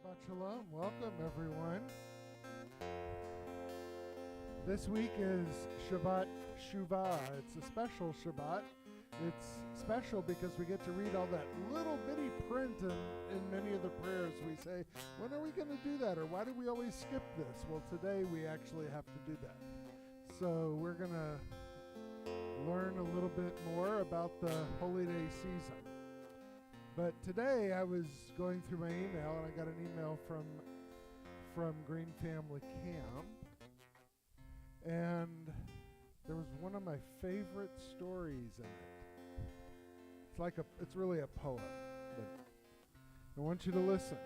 Shabbat Shalom. Welcome, everyone. This week is Shabbat Shuvah. It's a special Shabbat. It's special because we get to read all that little bitty print in many of the prayers. We say, when are we going to do that? Or why do we always skip this? Well, today we actually have to do that. So we're going to learn a little bit more about the Holy Day season. But today I was going through my email and I got an email from Green Family Camp, and there was one of my favorite stories in it. It's really a poem, but I want you to listen.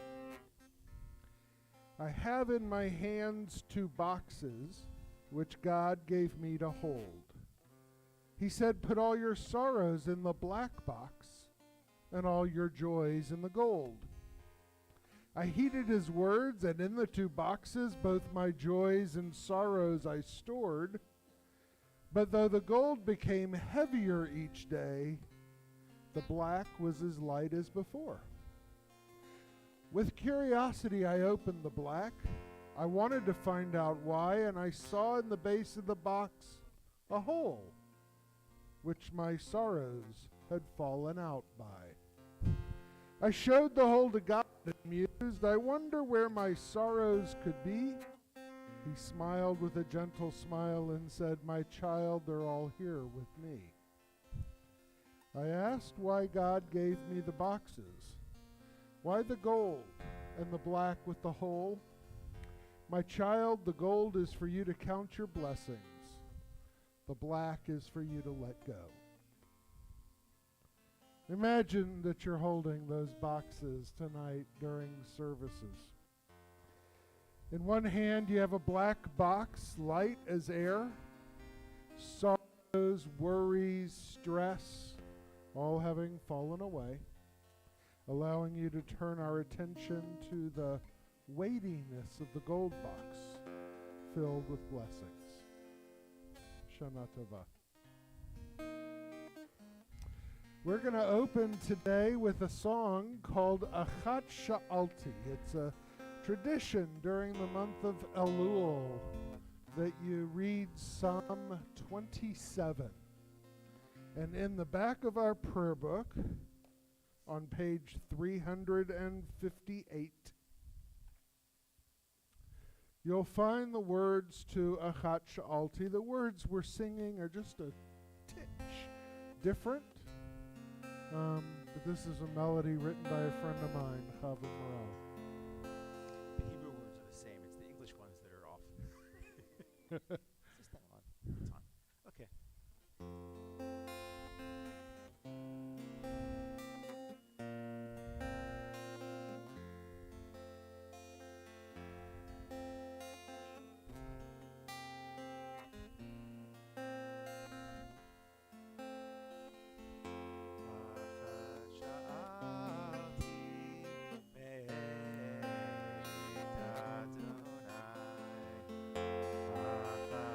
I have in my hands 2 boxes which God gave me to hold. He said, put all your sorrows in the black box and all your joys in the gold. I heeded his words, and in the 2 boxes both my joys and sorrows I stored. But though the gold became heavier each day, the black was as light as before. With curiosity I opened the black. I wanted to find out why, and I saw in the base of the box a hole, which my sorrows had fallen out by. I showed the hole to God and mused, I wonder where my sorrows could be. He smiled with a gentle smile and said, my child, they're all here with me. I asked why God gave me the boxes. Why the gold and the black with the hole? My child, the gold is for you to count your blessings. The black is for you to let go. Imagine that you're holding those boxes tonight during services. In one hand you have a black box, light as air. Sorrows, worries, stress, all having fallen away, allowing you to turn our attention to the weightiness of the gold box filled with blessings. Shana Tova. We're going to open today with a song called Achat Sha'alti. It's a tradition during the month of Elul that you read Psalm 27. And in the back of our prayer book, on page 358, you'll find the words to Achat Sha'alti. The words we're singing are just a titch different. But this is a melody written by a friend of mine, Chava Morel. The Hebrew words are the same. It's the English ones that are off. Is this thing on? It's on. Okay. Adonai,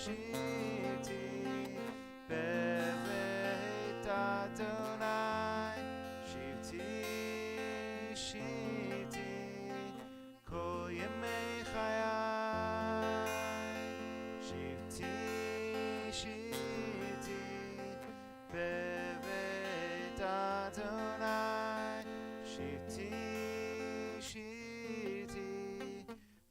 shivti beveit Adonai shivti shivti kol yemei chayai shivti shivti beveit Adonai shivti shivti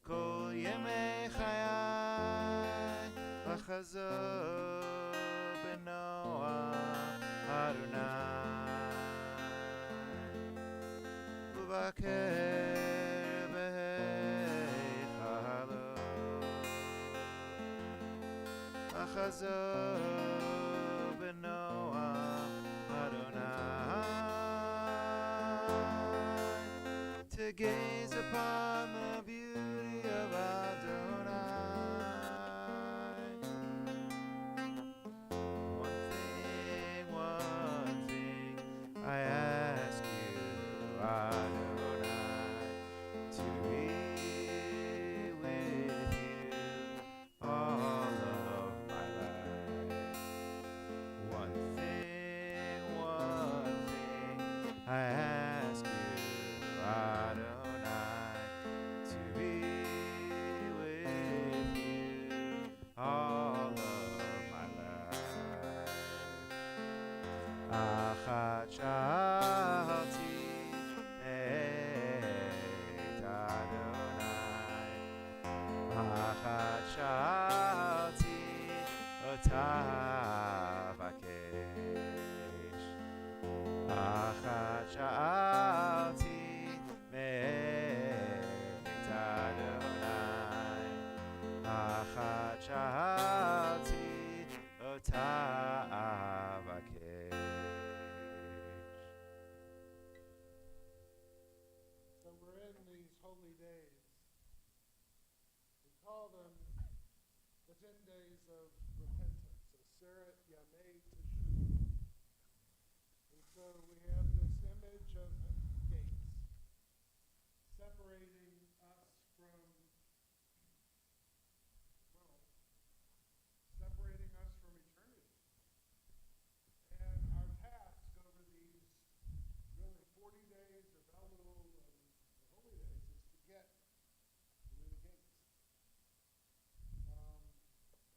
kol yemei chayai v'chazor b'noach Adonai uvaker b'heichalo v'chazor b'noach Adonai to gaze upon the beauty of Adonai. One thing I ask you, Adonai, to be with you all of my life. One thing I ask you, Adonai, to be with you all of my life. Achat shalti et Adonai, achat shalti ota vakesh, achat shalti et Adonai, achat shalti ota vakesh. So we're in these holy days. We call them the 10 days of repentance, Aseret Yamei Teshuvah. And so we have this image of gates separating us from, separating us from eternity. And our task over these really 40 days of Elul and the holy days is to get through the gates. And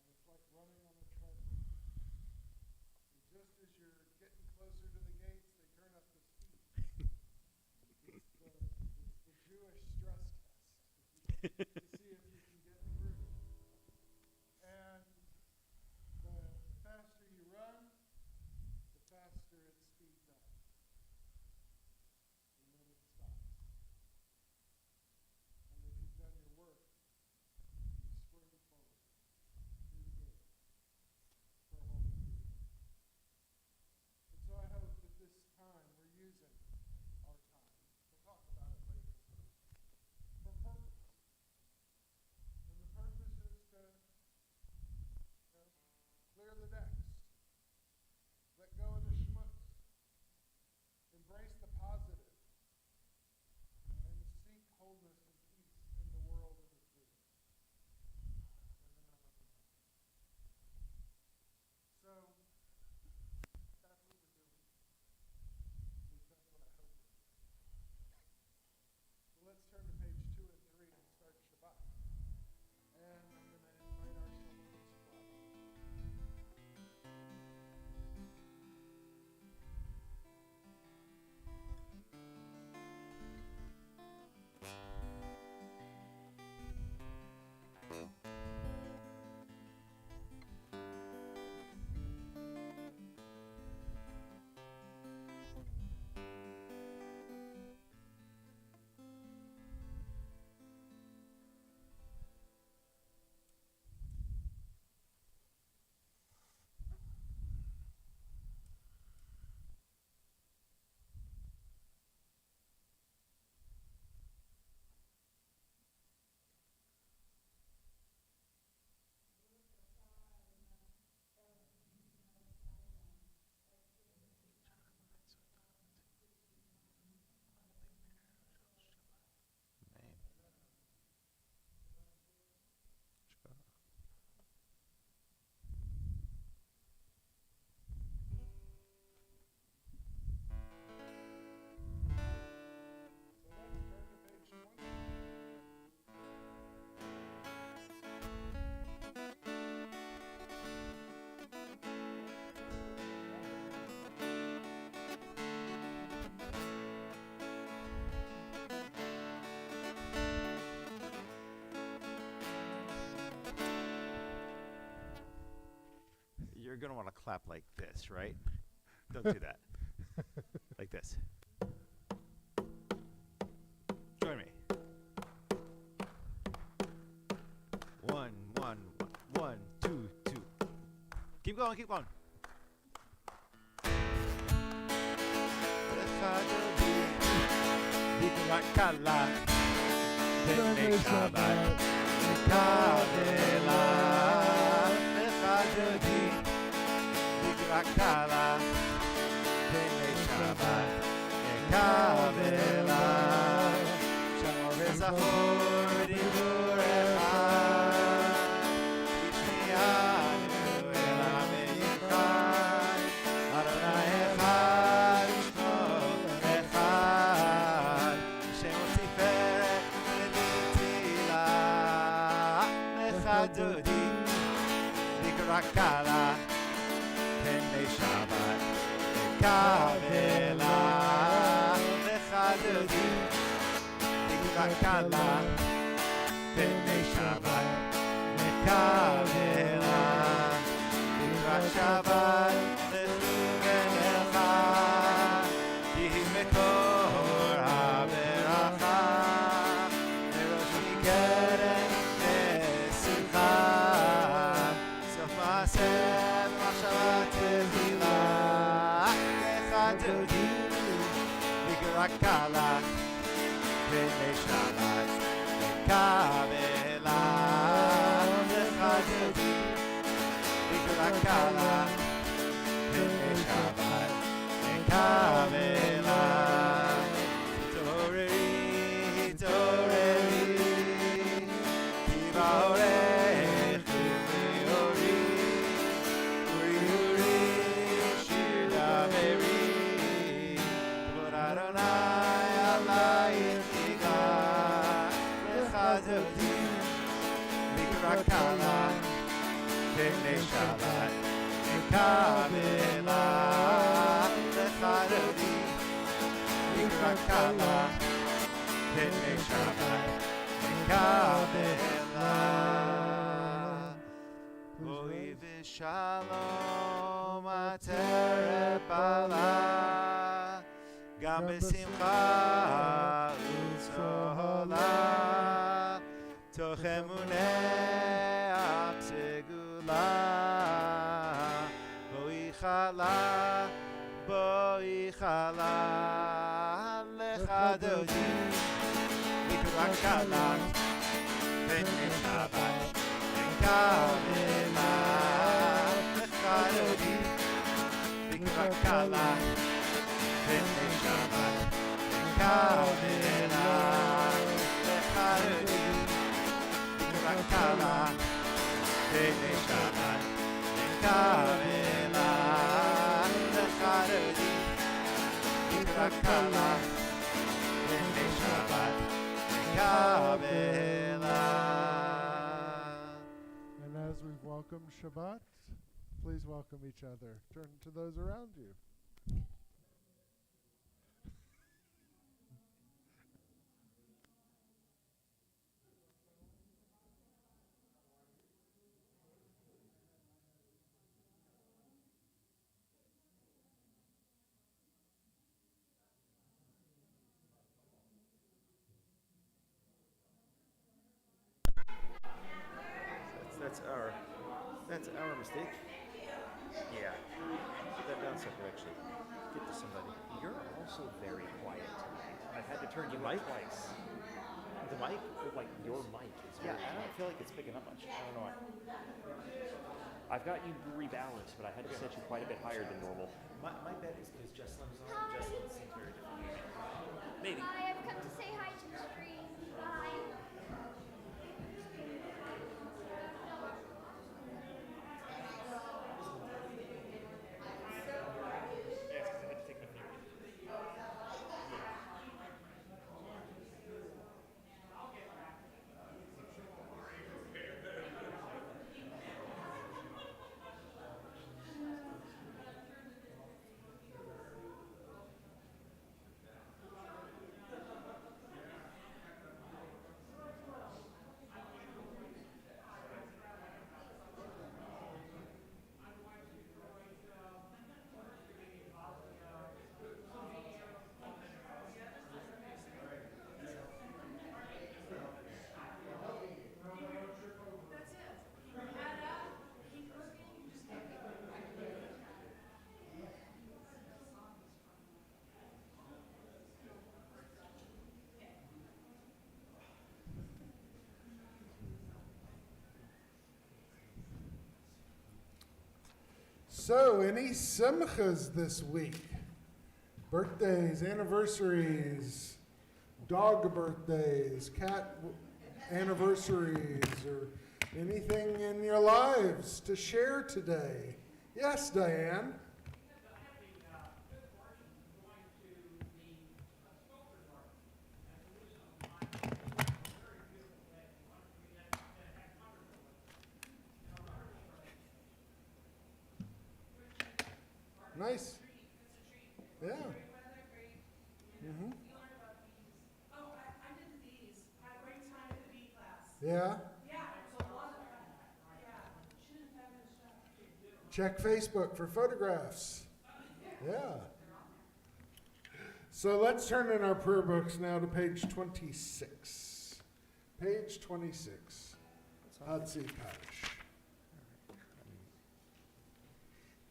it's like running on a treadmill. And just as you're getting closer to the gates, they turn up the speed. It's the Jewish stress test to see if you can get through. And the faster you run, the faster it speeds up. And then it stops. And if you've done your work, you spring forward through the gate for a whole new year. And so I hope that this time we're using our time, we'll talk about it later, for purpose. going to want to clap like this, right? Don't do that. Like this. Join me. 1, 1, 1, 2, 2. Keep going, keep going. Kala, Pene Shabbat, Kavela, Lechadodi, Kala, Pene Shabbat, Kavela, Shabbat, Lechugelecha, Yihi Mekor HaBeracha, Nerosh Mikeren Nesimcha. Shem Mashavat Tevilah Lechadodi Mikrakala Pene Shabbat Kavela Lechadodi Mikrakala Pene Shabbat Kavela Hitorei Hitorei Kivaorei Kala, Pene Shabbat, Kavela, Lechadodi, Kala, Pene Shabbat, Kavela, Boi v'shalom aterepala, Gam b'simcha u'tzola, Toch emuneh segula, boi chala, lechadodi, mikrakala, pene Shabbat, kavela, lechadodi, mikrakala, pene Shabbat, kavela, lechadodi. Kala, Pene Shabbat, Kavela, Lechadodi, Kala, Pene Shabbat, Kavela. And as we've welcomed Shabbat, please welcome each other. Turn to those around you. That's our mistake. Yeah. Put that down separate, actually. Get to somebody. You're also very quiet tonight. I've had to turn you up twice. The mic, like your mic, is very I don't feel like it's picking up much. I don't know why. I've got you rebalanced, but I had to set you quite a bit higher than normal. My bet is because Jessam's on. Jessam's seems very different. Maybe. Hi, I've come to say hi to the stream. Bye. So, any simchas this week? Birthdays, anniversaries, dog birthdays, cat anniversaries, or anything in your lives to share today? Yes, Diane. Nice. Yeah. Mm-hmm. Yeah. Check Facebook for photographs. Yeah. So let's turn in our prayer books now to page 26. Page 26. Hatzi Parish.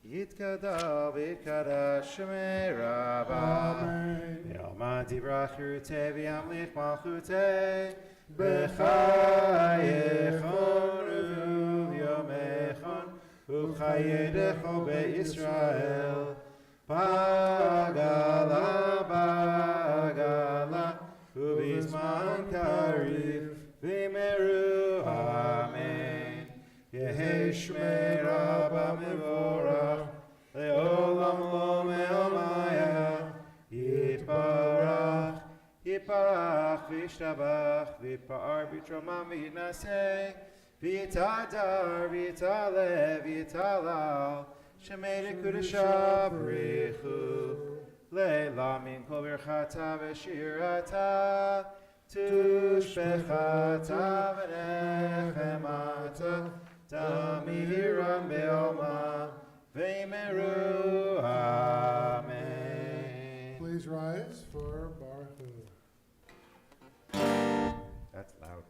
Yitkada v'kada shmei rabba Amen. Yoma divrachute v'yamlich malchute B'chayechon u'yomechon U'chayedecho be'Yisrael Bagala bagala U'bizman kariv v'meru amen Yehi shmei rabba mevorach Le'olam lo me'omaya Yitbarach Yitbarach v'yishtabach V'yitpa'ar b'tromam v'yitnaseh V'yitadar v'yitalev v'yitalal Shemei l'kudesha b'richu Le'la min kol birchata v'shirata Tushbechata v'nechemata Tamiram be'oma V'meru amen. Please rise for Baruch. That's loud.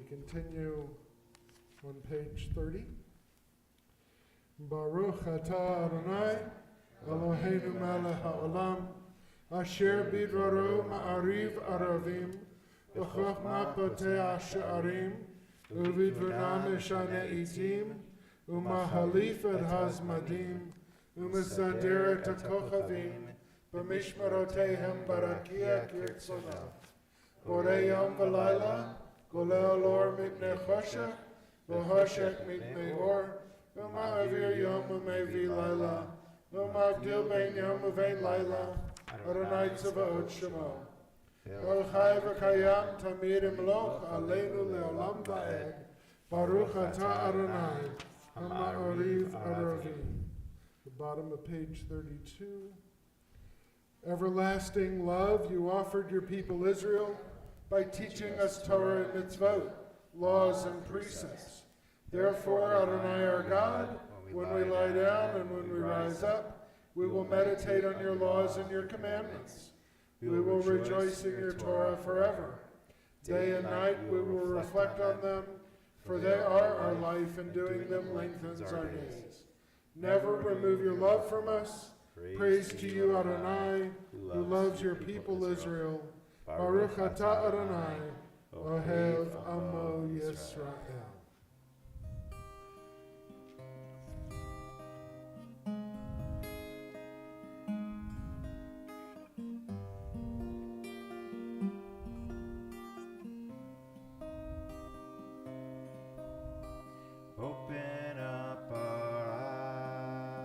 Continue on page 30. Baruch atah Adonai Eloheinu melech haolam asher bidvaro ma'ariv aravim v'chochma poteh sha'arim uvidvana meshane itim umahalif et hazmadim umesader et hakochavim b'mishmarotehem barakia kirtzonah borei yom v'layla Goleo lor mipnei choshech, v'hoshech mipnei or, v'ma'avir yom u'mevi laila, v'ma'avdil bein yom u'vein laila, Adonai tzavaot shemo. Kol chai v'kayam tamid imloch aleinu le'olam va'ed, Baruch atah Adonai, ha'ma'oriv aravim. The bottom of page 32. Everlasting love, you offered your people Israel by teaching us Torah and mitzvot, laws and precepts. Therefore, Adonai our God, when we lie down and when we rise up, we will meditate on your laws and your commandments. We will rejoice in your Torah forever. Day and night we will reflect on them, for they are our life, and doing them lengthens our days. Never remove your love from us. Praise to you, Adonai, who loves your people Israel. Baruch atah Adonai, ohev amo Yisrael. Open up our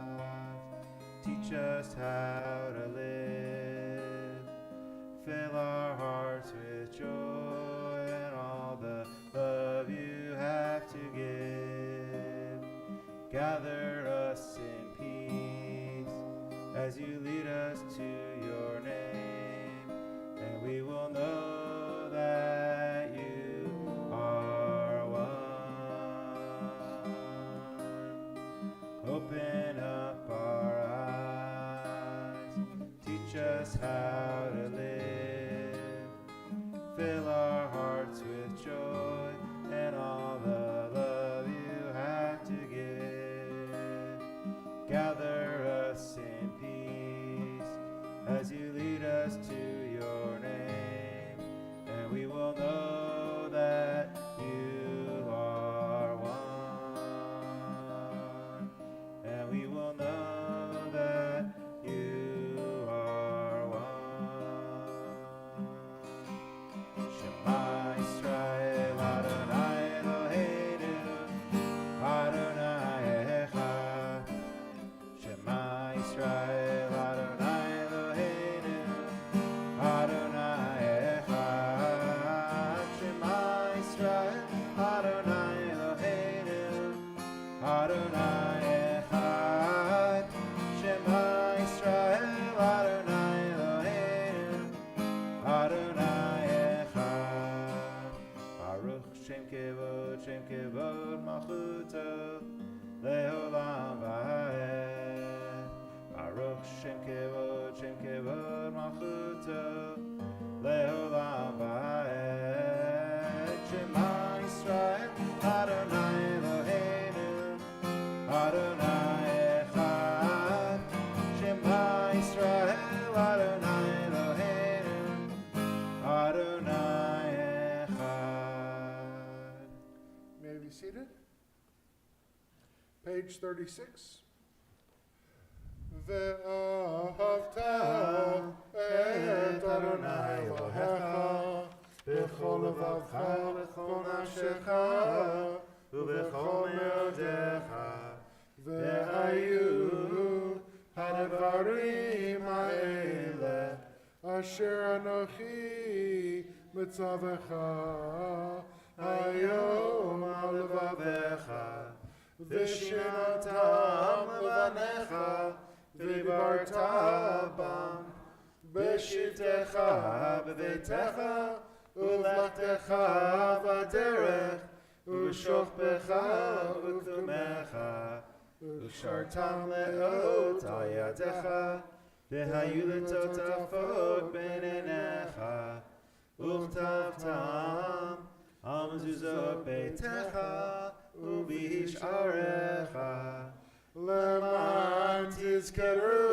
eyes, teach us how to live, fill our hearts with joy and all the love you have to give. Gather us in peace as you lead us to your name, and we will know that you are one. Open up our eyes, teach us how to live, fill our hearts with joy and all the love you have to give. Gather us in peace as you lead us to your name, and we will know that you are one, and we will know that you are one. Shema Yisrael Adonai Eloheinu Adonai Echad. Shema Yisrael Adonai Eloheinu Adonai Echad. Shema Yisrael Adonai Eloheinu Adonai Echad. Shema Yisrael Adonai Eloheinu Adonai Echad. Baruch Shem Kevod Malchuto Leolam Va'ed. Baruch Shem Kevod Malchuto Leolam Va'ed. Shema Yisrael Adonai Eloheinu Adonai Echad. Shema Yisrael Adonai Eloheinu Adonai Echad. May I be seated? Page 36. Ve'ahavta et Adonai Elohecha b'chol levavcha v'chol nafshecha ובכל מאודיך ve'ayu hadvarim ha'ele asher anochi mitzavecha hayom al levavecha v'shinatam levanecha v'dibarta bam b'shivtecha b'veitecha u'lechtecha b'derech u'shokbecha u'ktumecha u'shartam le'ot al yadecha v'hayu letotafot ben einecha u'chtavtam al mezuzot beitecha u'b'hisharecha leman tizkeru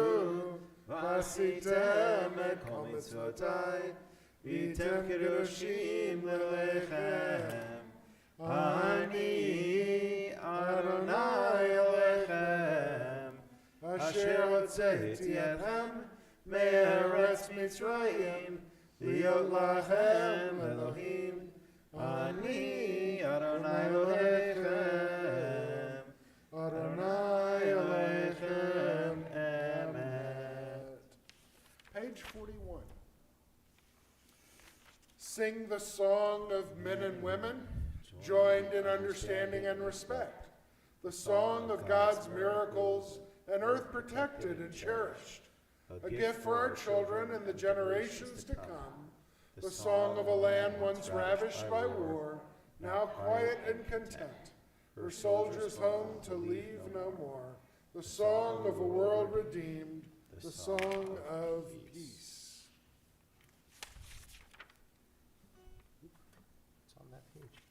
v'asitem et kol mitzvotai v'yitem kedoshim lelechem. Ani Adonai Elohechem asher hotzeiti etchem me'eretz Mitzrayim liot lachem Elohim. Ani Adonai Elohechem Adonai Elohechem Emet. Page 41. Sing the song of men and women, joined in understanding and respect, the song of God's miracles, and earth protected and cherished, a gift for our children and the generations to come, the song of a land once ravished by war, now quiet and content, her soldiers home to leave no more, the song of a world redeemed, the song of peace. It's on that page.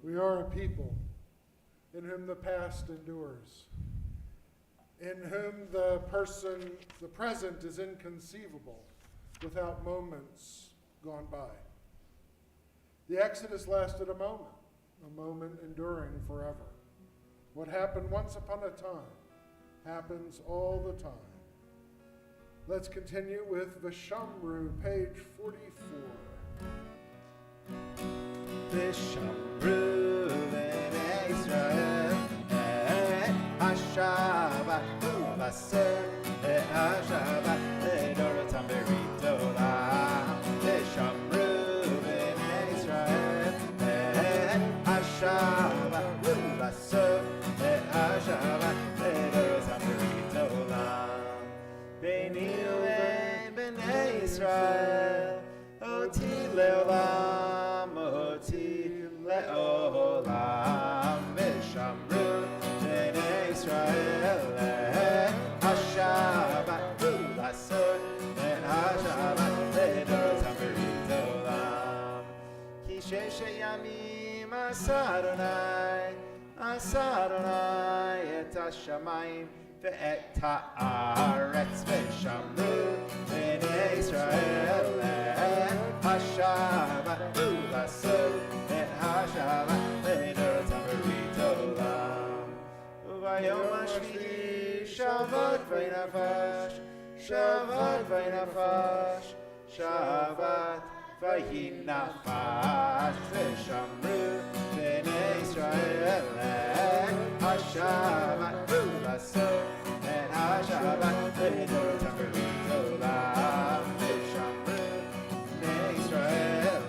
We are a people in whom the past endures, in whom the present is inconceivable without moments gone by. The Exodus lasted a moment enduring forever. What happened once upon a time happens all the time. Let's continue with Vishamru, page 44. Vishamru ben Israel, Hashabat Vaser, Hashabat Dorotam Beritola. Vishamru ben Israel, Hashabat Vaser, Hashabat Dorotam Beritola. Beni ben Israel, Oti Leolam, Oti Leolam, Vishamru ben Israel, Hashabat Vaser, Hashabat Dorotam Beritolam. Ki sheshe yamim Asaronai et hashamayim ve'et haaretz Vishamru ben Israel, Hashabat Vaser, Hashabat Dorotam Beritolam. Uvayom hashvi'i Shabbat v'nafash, Shabbat v'nafash, Shabbat v'nafash, Vishamru ben Israel, Hashabat Vaser, Hashabat Dorotam Beritolam. Vishamru ben Israel,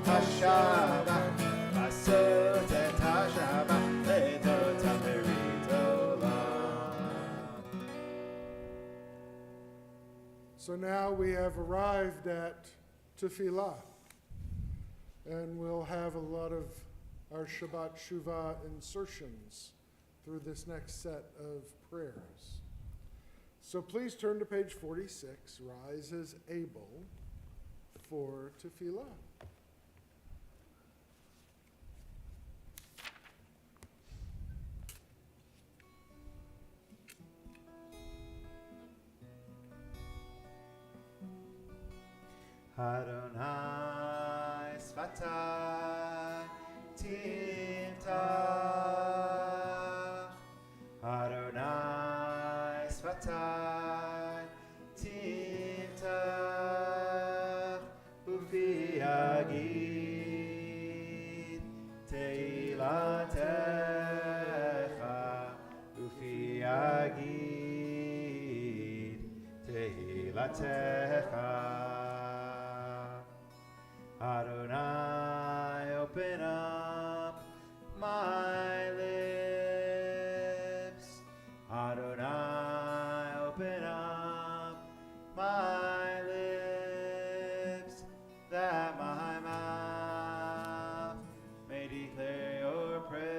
Hashabat Vaser, Hashabat Dorotam Beritolam. So now we have arrived at Tefillah, and we'll have a lot of our Shabbat Shuvah insertions through this next set of prayers. So please turn to page 46, rise as able for Tefillah. Adonai Sfatai Timtach, Adonai Sfatai Timtach, Ufi Agid Teilatecha, Ufi Agid tfilatecha. Adonai, open up my lips. Adonai, open up my lips, that my mouth may declare your praise,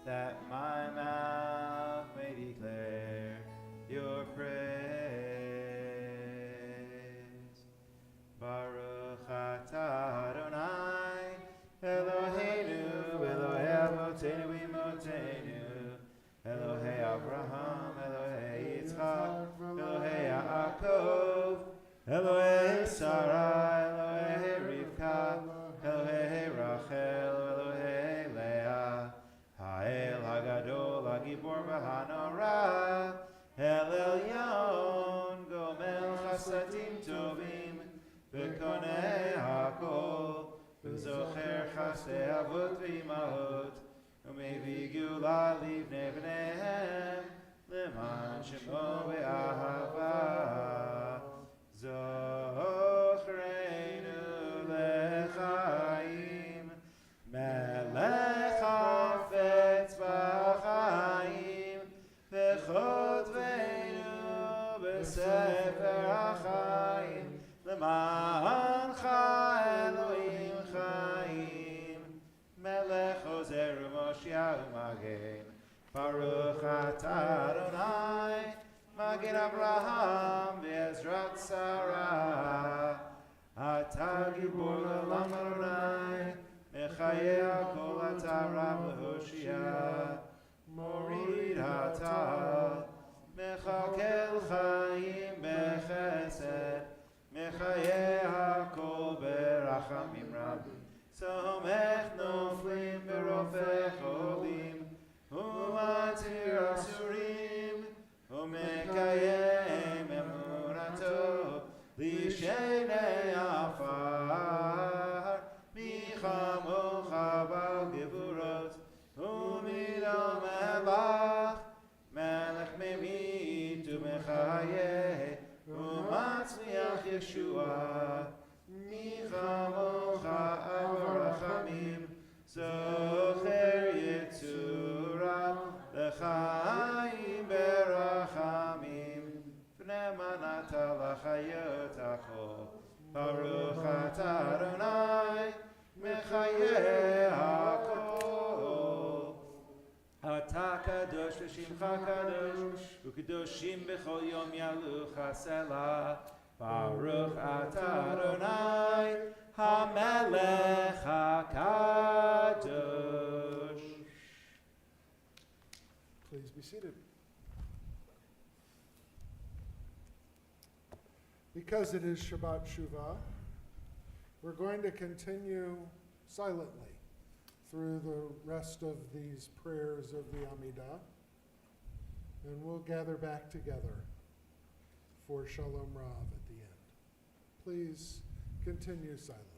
that my mouth may declare your praise. Baruch atah Adonai, Eloheinu, Elohei Avotenu Imotenu, Elohei Abraham, Elohei Yitzchak, Elohei Yaakov, Elohei Sarah, Elohei Rivka, Elohei Rachel, Elohei Leah, Ha'el Hagadol, Hagibor v'Hanora, El Elyon, Gomel Chasadim Tovim, V'konei Hakol, V'zocher Chasdei Avot v'Imahot, U'mevi Gula Livnei Bneihem, Leman Shemo Be'ahava, Zochreinu Lechaim, Melech Hafetz B'chaim, V'chodveinu B'sefer HaChaim, Lemancha Elohim Chaim, Melech Ozer Moshiach Magen, Baruch atah Adonai, Magen Abraham v'Ezrat Sarah, Atah Gibor L'olam Adonai, Mechayeh HaKol atah Rav L'Hoshia, Morid atah, Mechakel Chaim b'Chesed, Mechayeh HaKol b'Rachamim Rabim, Somech Noflim b'Rofei Cholim, Umatir Asurim, Umekayem Emunato, Lishenei Afar, Michamocha Bal Gevurot, Umidom Melach, Melech Memit Umechayeh, Umatzliach Yeshua, Michamocha Avarachamim, Zocher Yitzura, L'chaim berachamim, Pnei manata l'chayot achol, Baruch atah Adonai, Mechayeh hakol. Atah kadosh v'shimcha kadosh, U'kedoshim b'chol yom yalucha selah, Baruch atah Adonai, HaMelech HaKadosh. Please be seated. Because it is Shabbat Shuvah, we're going to continue silently through the rest of these prayers of the Amidah, and we'll gather back together for Shalom Rav at the end. Please continue silently.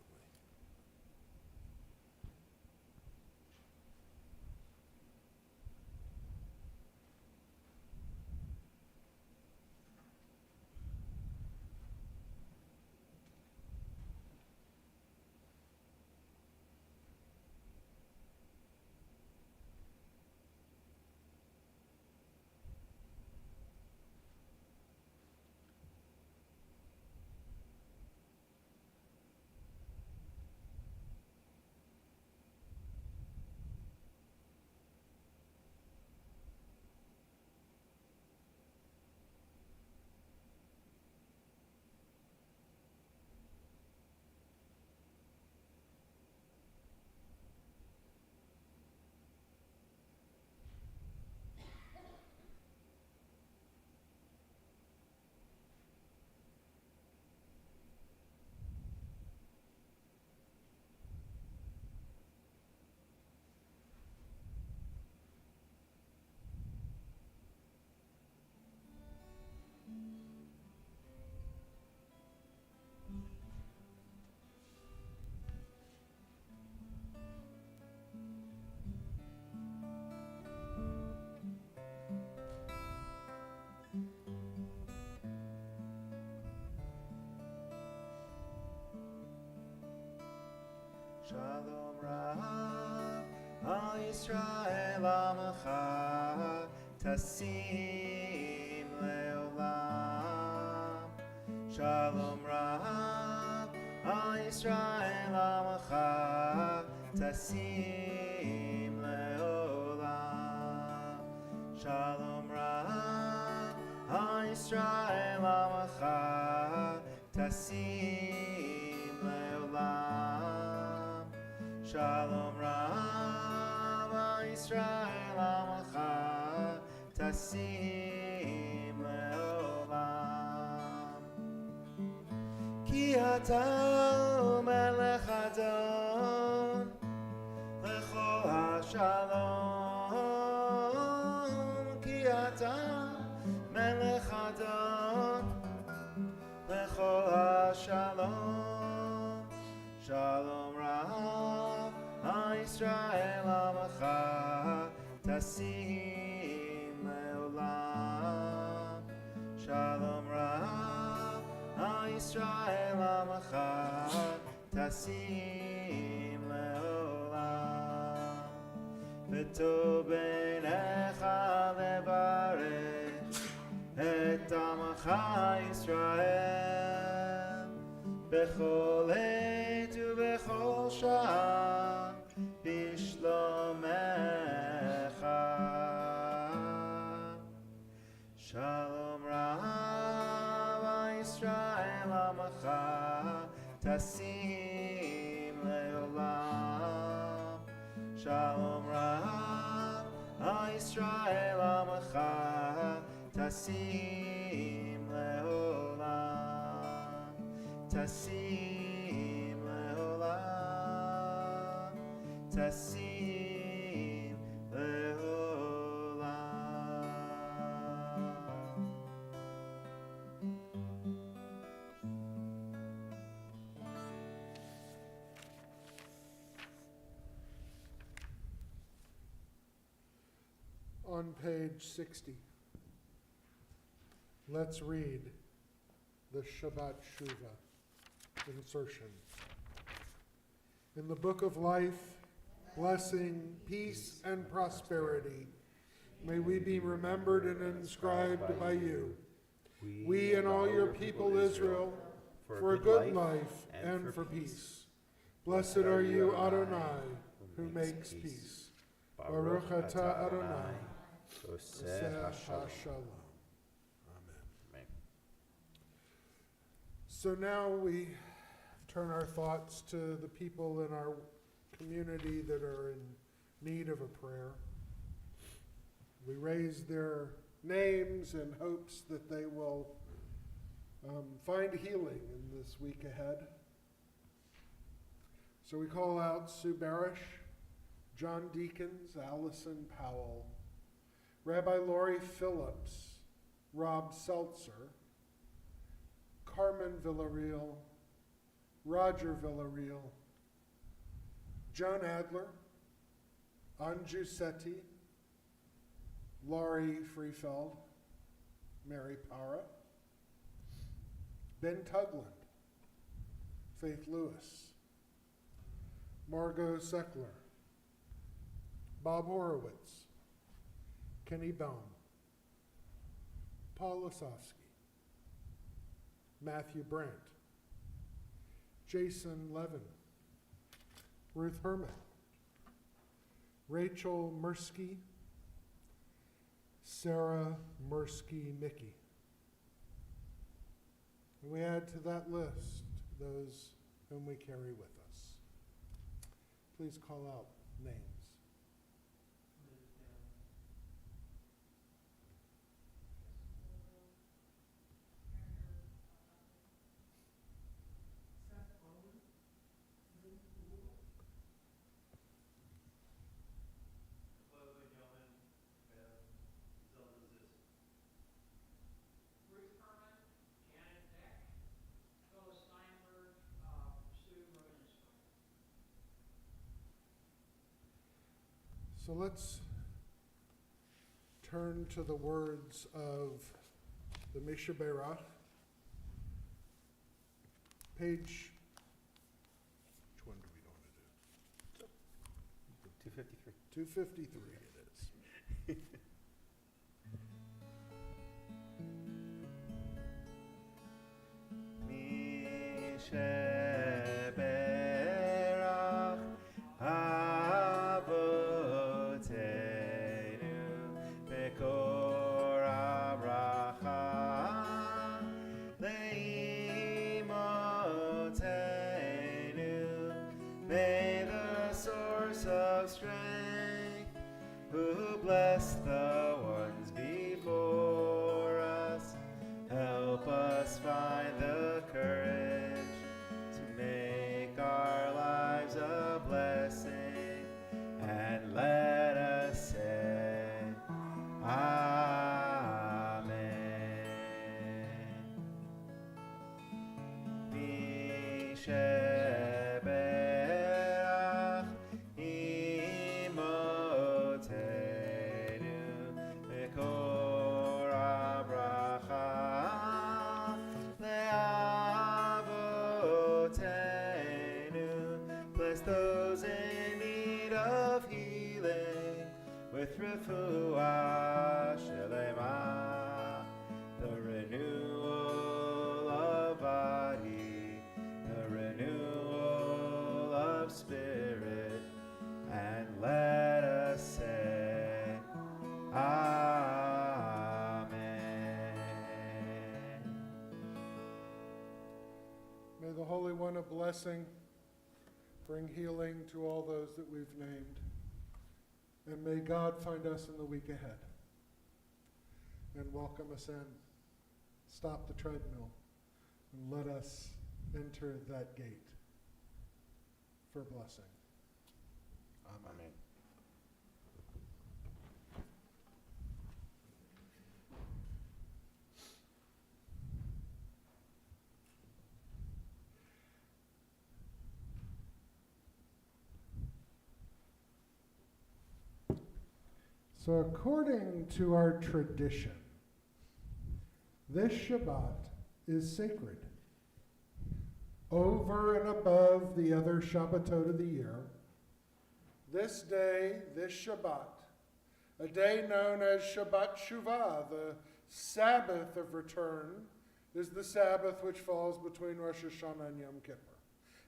Shalom Rav, Al Yisrael Amacha, Tasim Leolam. Shalom Rav, Al Yisrael Amacha, Tasim Leolam. Shalom Rav, Al Yisrael Amacha, Tasim Leolam. Shalom Rav, Al Yisrael Amacha, Tasim Leolam. Ki ata melech adon lechol hashalom. Ki ata melech adon lechol hashalom. Shalom Rav, Al Yisrael Amacha, Tasim Leolam. Shalom Rav, Al Yisrael Amacha, Tasim Leolam. V'tov beinecha levarech et Amacha Yisrael bechol עת ובכל שעה בשלומך. Shalom Rav, Al Yisrael Amacha, Tasim Leolam. Shalom Rav, Al Yisrael Amacha, Tasim Leolam. Tasim Leolam. Tasim Leolam. On page 60, let's read the Shabbat Shuvah insertion. In the book of life, blessing, peace, and prosperity, may we be remembered and inscribed by you, we and all your people Israel, for a good life and for peace. Blessed are you, Adonai, who makes peace. Baruch atah Adonai, Oseh HaShalom. Amen. So now we turn our thoughts to the people in our community that are in need of a prayer. We raise their names in hopes that they will find healing in this week ahead. So we call out Sue Barish, John Deacons, Allison Powell, Rabbi Lori Phillips, Rob Seltzer, Carmen Villarreal, Roger Villarreal, Joan Adler, Anju Sethi, Laurie Freefeld, Mary Para, Ben Tugland, Faith Lewis, Margot Seckler, Bob Horowitz, Kenny Baum, Paul Lasowski, Matthew Brandt, Jason Levin, Ruth Herman, Rachel Mursky, Sarah Mursky-Mickey. And we add to that list those whom we carry with us. Please call out names. So let's turn to the words of the Misha Berach, page, which one do we want to do? 253. 253 it is. Sheberach Avotenu Bekor Abracha Leimotenu. May the source of strength, who bless the ones before us, help us find the courage to make our lives a blessing, and let us say, Amen. Misheberach imotenu bekor abracha leavotenu. Bless those in need of healing with refuah shelema, the renewal of body, the renewal of spirit, and let us say, Amen. May the Holy One of blessing bring healing to all those that we've named. And may God find us in the week ahead and welcome us in. Stop the treadmill and let us enter that gate for blessing. Amen. Amen. So according to our tradition, this Shabbat is sacred. Over and above the other Shabbatot of the year, this day, this Shabbat, a day known as Shabbat Shuvah, the Sabbath of return, is the Sabbath which falls between Rosh Hashanah and Yom Kippur.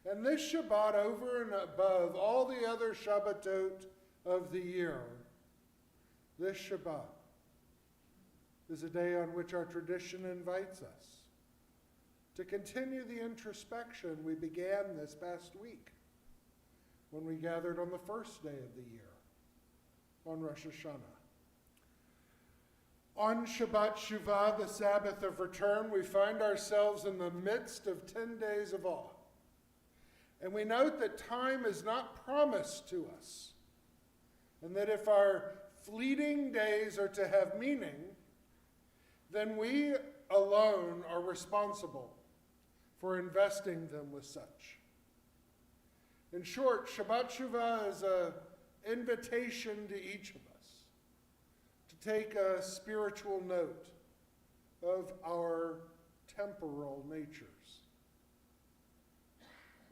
And this Shabbat, over and above all the other Shabbatot of the year, this Shabbat is a day on which our tradition invites us to continue the introspection we began this past week when we gathered on the first day of the year, on Rosh Hashanah. On Shabbat Shuvah, the Sabbath of return, we find ourselves in the midst of 10 days of awe. And we note that time is not promised to us, and that if our fleeting days are to have meaning, then we alone are responsible for investing them with such. In short, Shabbat Shuvah is an invitation to each of us to take a spiritual note of our temporal natures.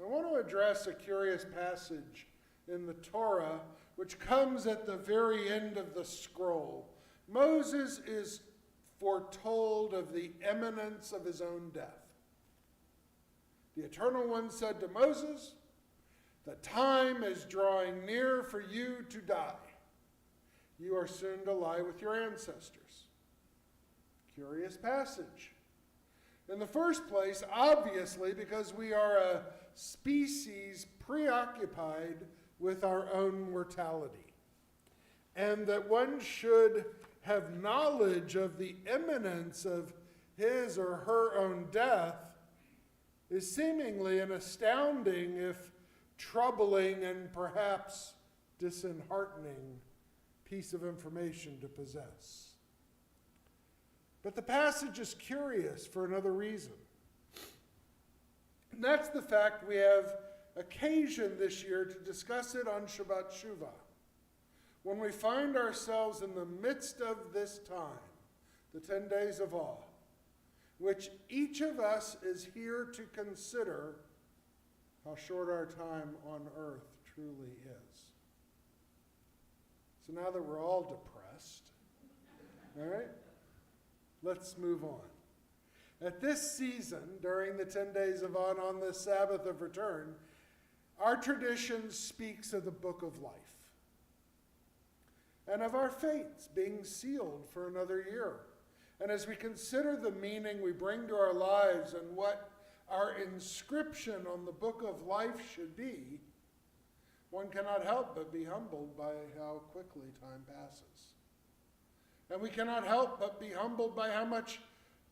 I want to address a curious passage in the Torah which comes at the very end of the scroll. Moses is foretold of the imminence of his own death. The Eternal One said to Moses, "The time is drawing near for you to die. You are soon to lie with your ancestors." Curious passage. In the first place, obviously, because we are a species preoccupied with our own mortality, and that one should have knowledge of the imminence of his or her own death is seemingly an astounding, if troubling and perhaps disheartening piece of information to possess. But the passage is curious for another reason. And that's the fact we have occasion this year to discuss it on Shabbat Shuvah, when we find ourselves in the midst of this time, the 10 days of awe, which each of us is here to consider how short our time on earth truly is. So now that we're all depressed, all right, let's move on. At this season, during the 10 days of on the Sabbath of return, our tradition speaks of the book of life and of our fates being sealed for another year. And as we consider the meaning we bring to our lives and what our inscription on the book of life should be, one cannot help but be humbled by how quickly time passes. And we cannot help but be humbled by how much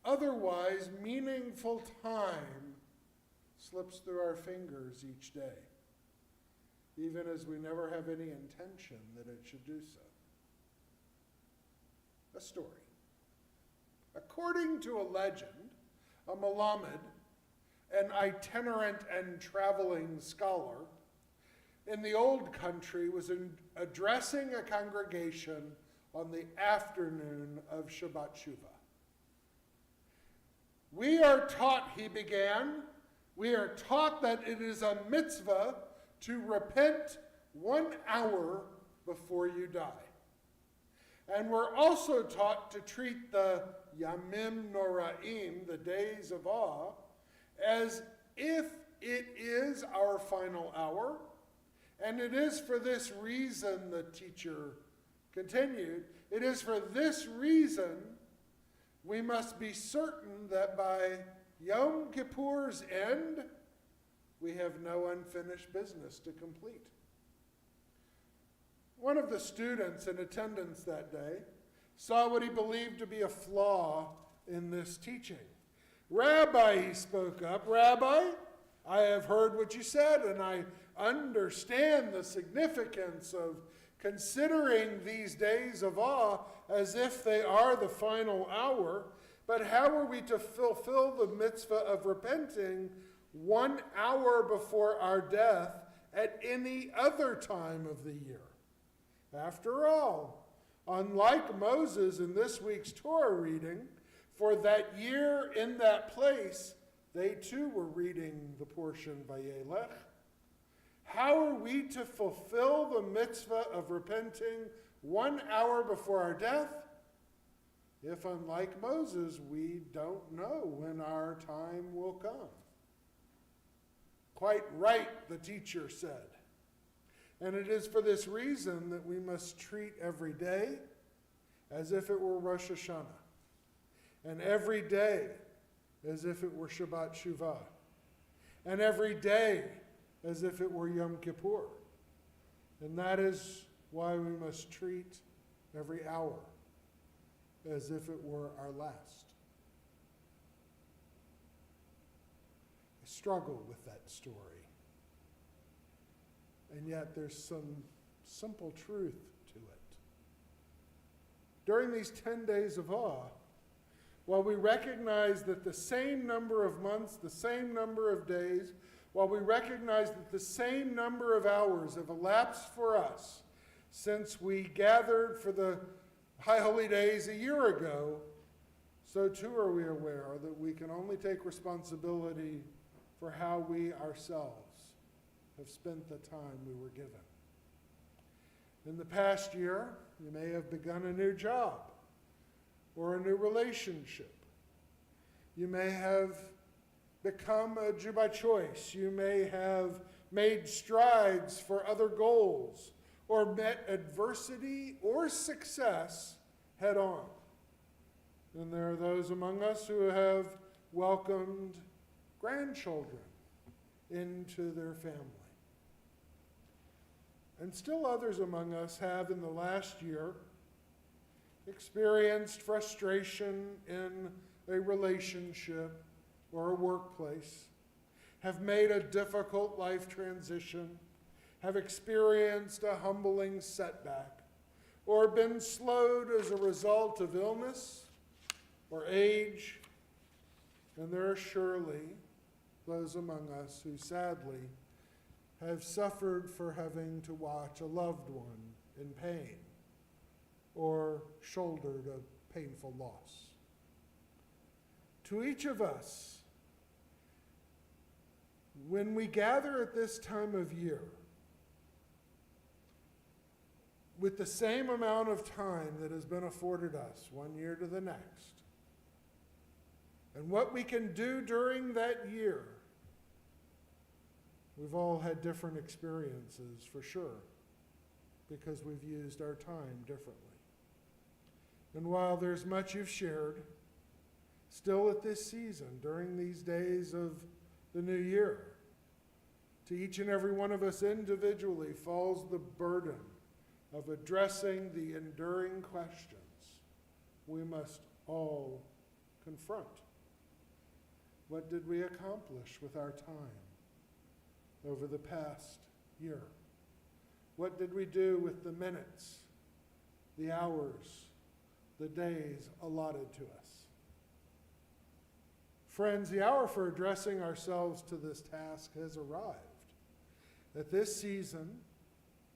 otherwise meaningful time slips through our fingers each day, even as we never have any intention that it should do so. A story. According to a legend, a Melamed, an itinerant and traveling scholar, in the old country was addressing a congregation on the afternoon of Shabbat Shalom. We are taught, he began, we are taught that it is a mitzvah to repent 1 hour before you die. And we're also taught to treat the Yamim Noraim, the days of awe, as if it is our final hour. And it is for this reason, the teacher continued, it is for this reason we must be certain that by Yom Kippur's end, we have no unfinished business to complete. One of the students in attendance that day saw what he believed to be a flaw in this teaching. Rabbi, he spoke up, Rabbi, I have heard what you said, and I understand the significance of considering these days of awe as if they are the final hour, but how are we to fulfill the mitzvah of repenting 1 hour before our death at any other time of the year? After all, unlike Moses in this week's Torah reading, for that year in that place, they too were reading the portion Vayelech. How are we to fulfill the mitzvah of repenting 1 hour before our death if, unlike Moses, we don't know when our time will come? Quite right, the teacher said. And it is for this reason that we must treat every day as if it were Rosh Hashanah, and every day as if it were Shabbat Shuvah, and every day as if it were Yom Kippur. And that is why we must treat every hour as if it were our last. I struggle with that story. And yet there's some simple truth to it. During these 10 days of awe, while we recognize that the same number of months, the same number of days, while we recognize that the same number of hours have elapsed for us since we gathered for the High Holy Days a year ago, so too are we aware that we can only take responsibility for how we ourselves have spent the time we were given. In the past year, you may have begun a new job or a new relationship. You may have become a Jew by choice. You may have made strides for other goals or met adversity or success head on. And there are those among us who have welcomed grandchildren into their family. And still others among us have, in the last year, experienced frustration in a relationship or a workplace, have made a difficult life transition, have experienced a humbling setback, or been slowed as a result of illness or age. And there are surely those among us who sadly have suffered for having to watch a loved one in pain or shouldered a painful loss. To each of us, when we gather at this time of year, with the same amount of time that has been afforded us, one year to the next, and what we can do during that year, we've all had different experiences for sure, because we've used our time differently. And while there's much you've shared, still at this season, during these days of the new year, to each and every one of us individually falls the burden of addressing the enduring questions we must all confront. What did we accomplish with our time over the past year? What did we do with the minutes, the hours, the days allotted to us? Friends, the hour for addressing ourselves to this task has arrived. At this season,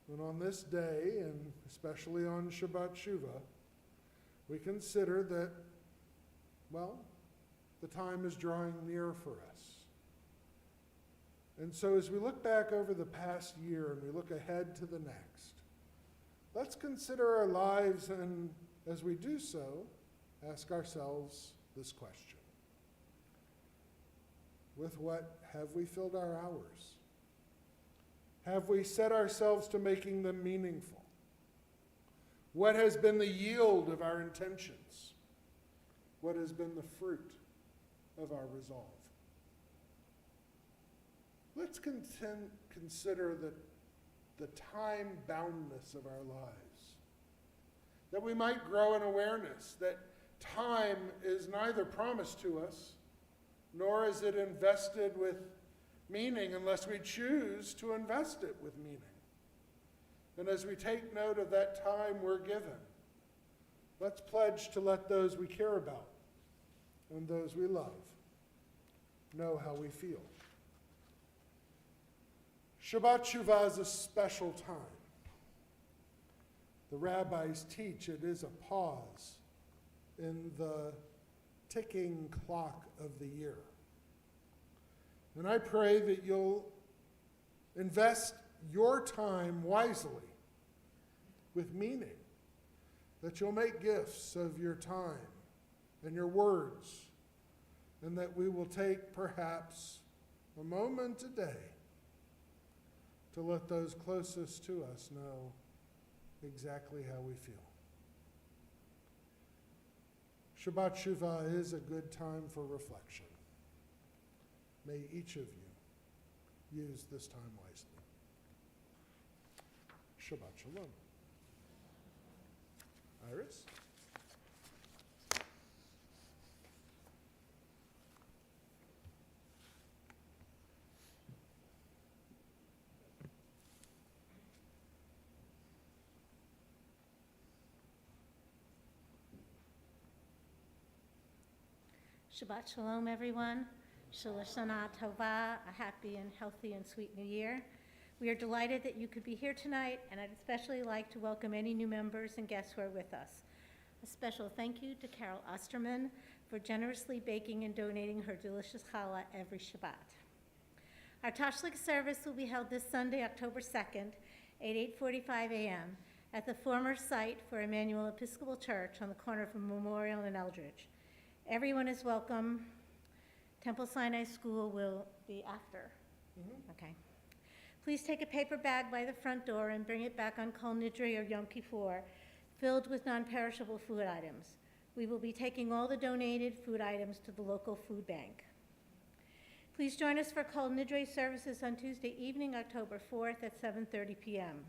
and on this day, and especially on Shabbat Shuvah, we consider that, well, the time is drawing near for us. And so as we look back over the past year and we look ahead to the next, let's consider our lives, and as we do so, ask ourselves this question. With what have we filled our hours? Have we set ourselves to making them meaningful? What has been the yield of our intentions? What has been the fruit of our resolve? Let's consider the time-boundness of our lives, that we might grow in awareness that time is neither promised to us, nor is it invested with meaning unless we choose to invest it with meaning. And as we take note of that time we're given, let's pledge to let those we care about and those we love know how we feel. Shabbat Shuvah is a special time. The rabbis teach it is a pause in the ticking clock of the year. And I pray that you'll invest your time wisely with meaning, that you'll make gifts of your time and your words, and that we will take perhaps a moment a day to let those closest to us know exactly how we feel. Shabbat Shuvah is a good time for reflection. May each of you use this time wisely. Shabbat Shalom. Iris? Shabbat Shalom, everyone. Shana Tova, a happy and healthy and sweet new year. We are delighted that you could be here tonight, and I'd especially like to welcome any new members and guests who are with us. A special thank you to Carol Osterman for generously baking and donating her delicious challah every Shabbat. Our Tashlich service will be held this Sunday, October 2nd, at 8:45 a.m. at the former site for Emmanuel Episcopal Church on the corner of Memorial and Eldridge. Everyone is welcome. Temple Sinai School will be after. Okay. Please take a paper bag by the front door and bring it back on Kol Nidre or Yom Kippur, filled with non-perishable food items. We will be taking all the donated food items to the local food bank. Please join us for Kol Nidre services on Tuesday evening, October 4th at 7:30 p.m.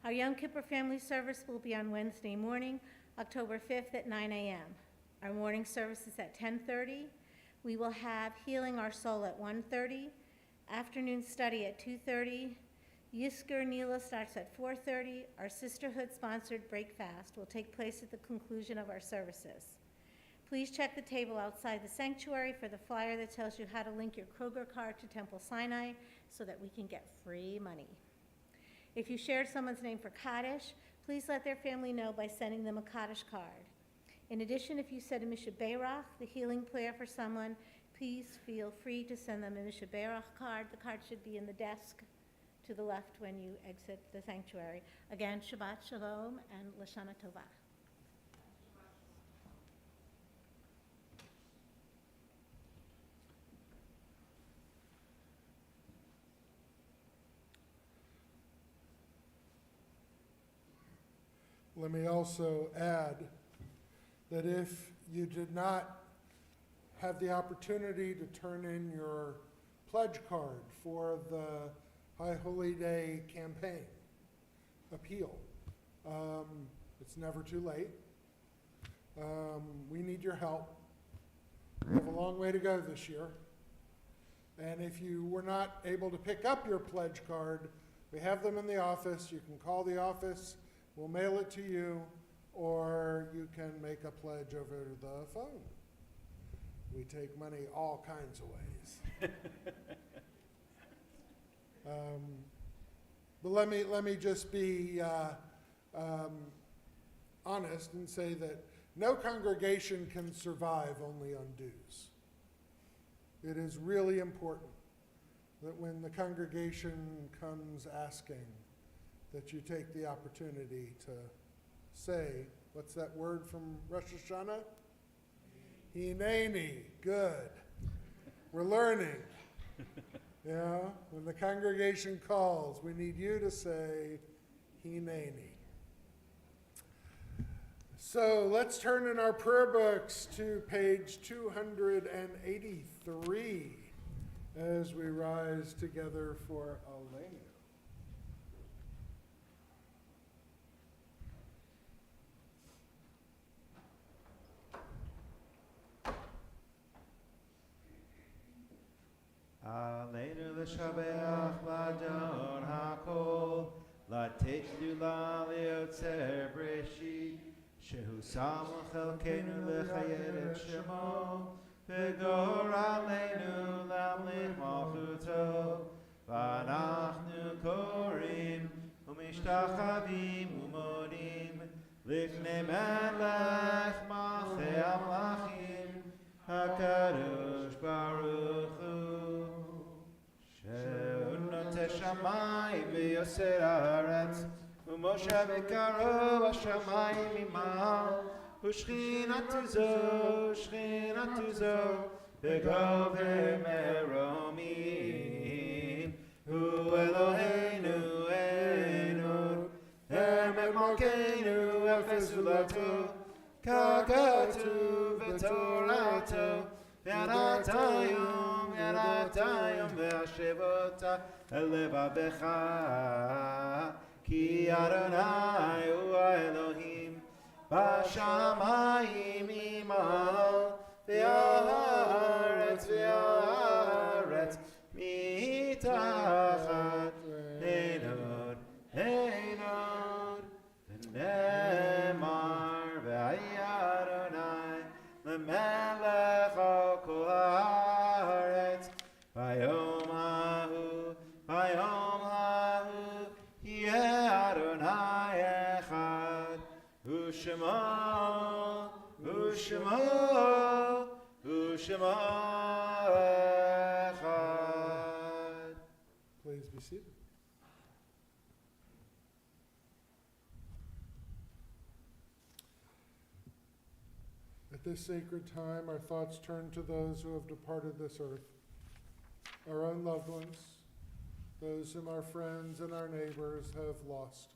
Our Yom Kippur family service will be on Wednesday morning, October 5th at 9 a.m. Our morning service is at 10:30. We will have Healing Our Soul at 1:30, afternoon study at 2:30. Yisker Nila starts at 4:30. Our sisterhood-sponsored break fast will take place at the conclusion of our services. Please check the table outside the sanctuary for the flyer that tells you how to link your Kroger card to Temple Sinai so that we can get free money. If you shared someone's name for Kaddish, please let their family know by sending them a Kaddish card. In addition, if you said a Misha Beirach, the healing prayer for someone, please feel free to send them a Misha Beirach card. The card should be in the desk to the left when you exit the sanctuary. Again, Shabbat Shalom and Lashana Tova. Let me also add that if you did not have the opportunity to turn in your pledge card for the High Holy Day campaign appeal, it's never too late. We need your help. We have a long way to go this year. And if you were not able to pick up your pledge card, we have them in the office. You can call the office. We'll mail it to you, or you can make a pledge over the phone. We take money all kinds of ways. But let me just be honest and say that no congregation can survive only on dues. It is really important that when the congregation comes asking, that you take the opportunity to say, what's that word from Rosh Hashanah? Hineni. Good. We're learning. Yeah, when the congregation calls, we need you to say, Hineni. So let's turn in our prayer books to page 283 as we rise together for Aleinu. Aleinu l'shabeach l'adon hakol, לתת גדולה ליוצר בראשית, שהוא שם חלקנו לחיית את שמו, וגורל עלינו להמליך מלכותו, ואנחנו קוראים ומשתחווים ומודים לפני מלך מלכי המלכים, הקדוש ברוך הוא. שהוא נוטה שמיים ויוסר הארץ, ומשה וקרוב השמיים ממעל, ושכינתו זו בגובה מרומים. הוא אלוהינו אינו, עמק מלכנו אפס ולטו, ככתוב בתורתו, ידעת יום והשבותה אל לבבך, כי אדוני הוא האלוהים בשמיים ממעל, והארץ מתחת אין עוד, ונאמר והיה אדוני למלך על כל הארץ, ביום ההוא יהיה אדוני אחד, ושמו אחד. Please be seated. At this sacred time, our thoughts turn to those who have departed this earth, our own loved ones, those whom our friends and our neighbors have lost,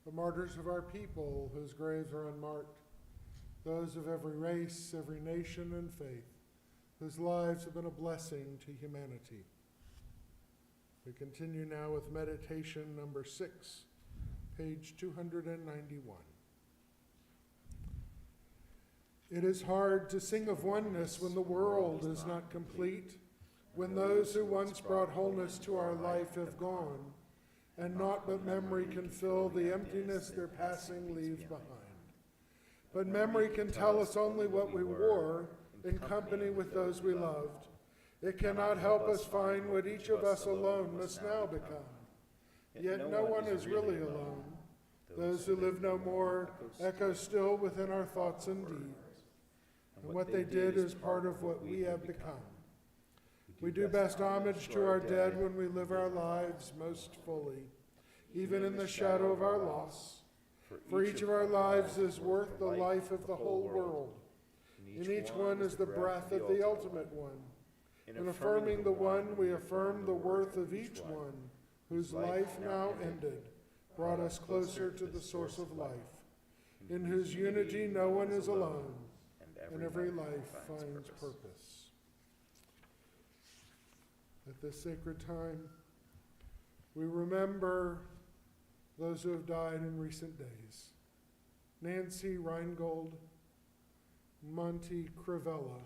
the martyrs of our people whose graves are unmarked, those of every race, every nation and faith, whose lives have been a blessing to humanity. We continue now with meditation number 6, page 291. It is hard to sing of oneness when the world is not complete, when those who once brought wholeness to our life have gone, and naught but memory can fill the emptiness their passing leaves behind. But memory can tell us only what we wore in company with those we loved. It cannot help us find what each of us alone must now become. Yet no one is really alone. Those who live no more echo still within our thoughts and deeds. And what they did is part of what we have become. We do best homage to our dead when we live our lives most fully, even in the shadow of our loss. For each of our lives is worth the life of the whole world. In each one is the breath of the ultimate one. In affirming the one, we affirm the worth of each one, whose life now ended brought us closer to the source of life, in whose unity no one is alone, and every life finds purpose. At this sacred time, we remember those who have died in recent days. Nancy Reingold, Monty Crivella,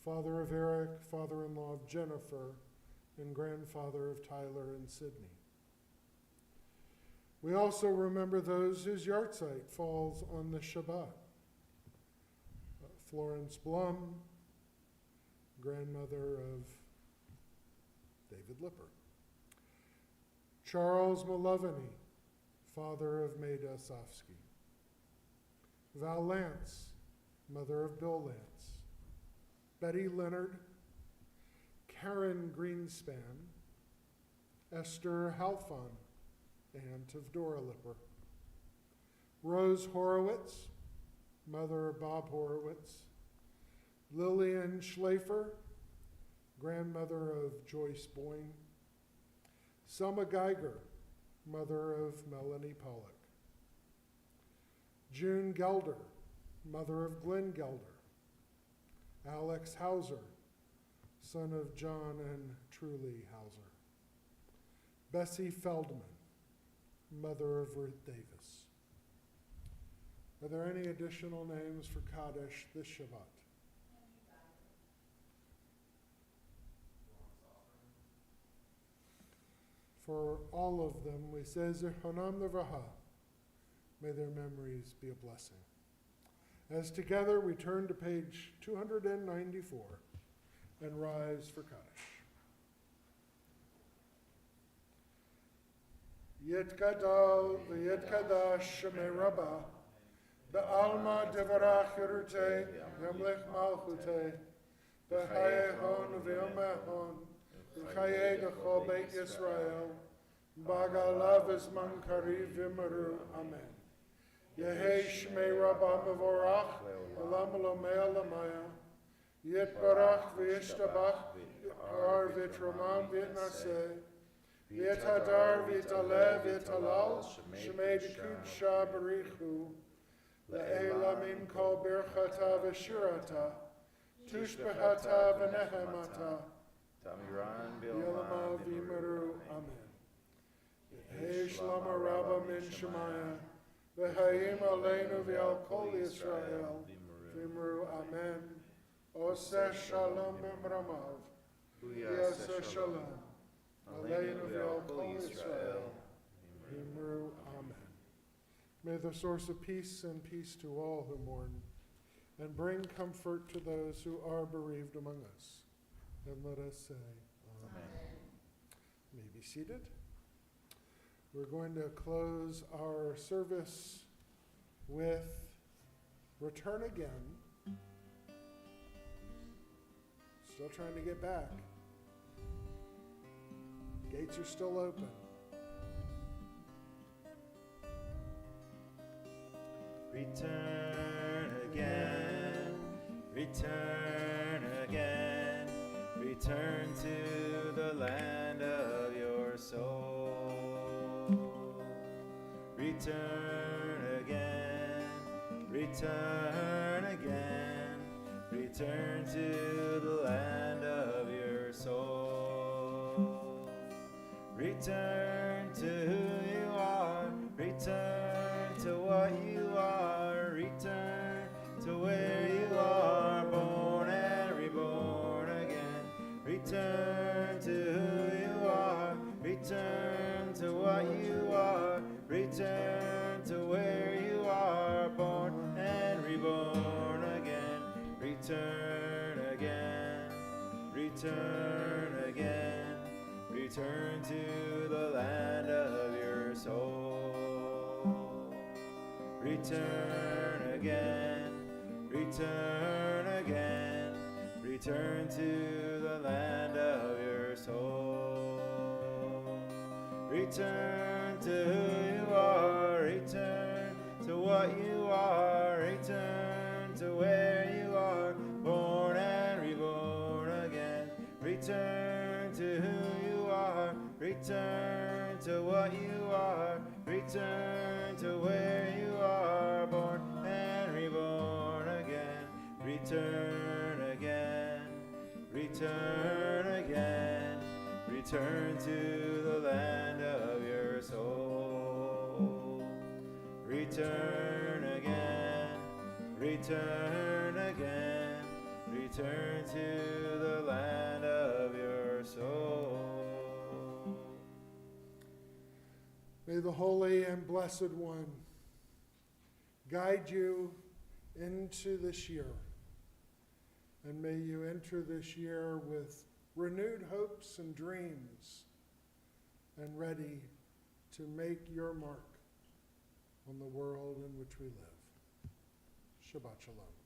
father of Eric, father-in-law of Jennifer, and grandfather of Tyler and Sydney. We also remember those whose yahrzeit falls on the Shabbat. Florence Blum, grandmother of David Lipper. Charles Malovany, father of Maida Sofsky. Val Lance, mother of Bill Lance. Betty Leonard, Karen Greenspan, Esther Halfon, aunt of Dora Lipper. Rose Horowitz, mother of Bob Horowitz. Lillian Schlafer, grandmother of Joyce Boyne. Selma Geiger, mother of Melanie Pollock. June Gelder, mother of Glenn Gelder. Alex Hauser, son of John and Truly Hauser. Bessie Feldman, mother of Ruth Davis. Are there any additional names for Kaddish this Shabbat? For all of them, we say Zichronam Livraha. May their memories be a blessing. As together we turn to page 294 and rise for Kaddish. Yitkadal v'yitkadash shemei Rabbah be'alma devarach yerutei yamlech malchutei v'chayehon v'yomehon v'chayeh g'chol beit Yisrael b'agalav v'zman kariv v'yimeru. Amen. Yehei shmei Rabbah mevorach olam lomei alamaya yitbarach v'yishtabach v'yar v'yitramam v'yitnaseh v'yithadar v'yitalev v'yitalal shmei d'kudsha b'richu le'elamin kol birchata v'shirata tushbehata v'nehemata v'yolama v'yimeru. Amen. Yehei shlama Rabbah min shemaya v'hayim aleinu v'al kol Yisrael v'yimeru. Amen. Oseh shalom b'mramav v'yaseh shalom aleinu v'al kol Yisrael v'yimeru. Amen. May the source of peace and peace to all who mourn, and bring comfort to those who are bereaved among us. And let us say, Amen. You may be seated. We're going to close our service with Return Again. Still trying to get back. Gates are still open. Return again, return again, return to the land of your soul. Return again, return again, return to the land of your soul. Return to who you are, return to what you are, return to where you are, born and reborn again. Return to who you are, return to what you are, return to where you are, born and reborn again. Return again, return again, return to the land of your soul. Return again, return again, return Return to the land of your soul. Return to who you are. Return to what you are. Return to where you are. Born and reborn again. Return to who you are. Return to what you are. Return to where you are. Born and reborn again. Return again. Return again. Return to the land of your soul. Return again. Return again. Return to the land of your soul. May the Holy and Blessed One guide you into this year. And may you enter this year with renewed hopes and dreams and ready to make your mark on the world in which we live. Shabbat Shalom.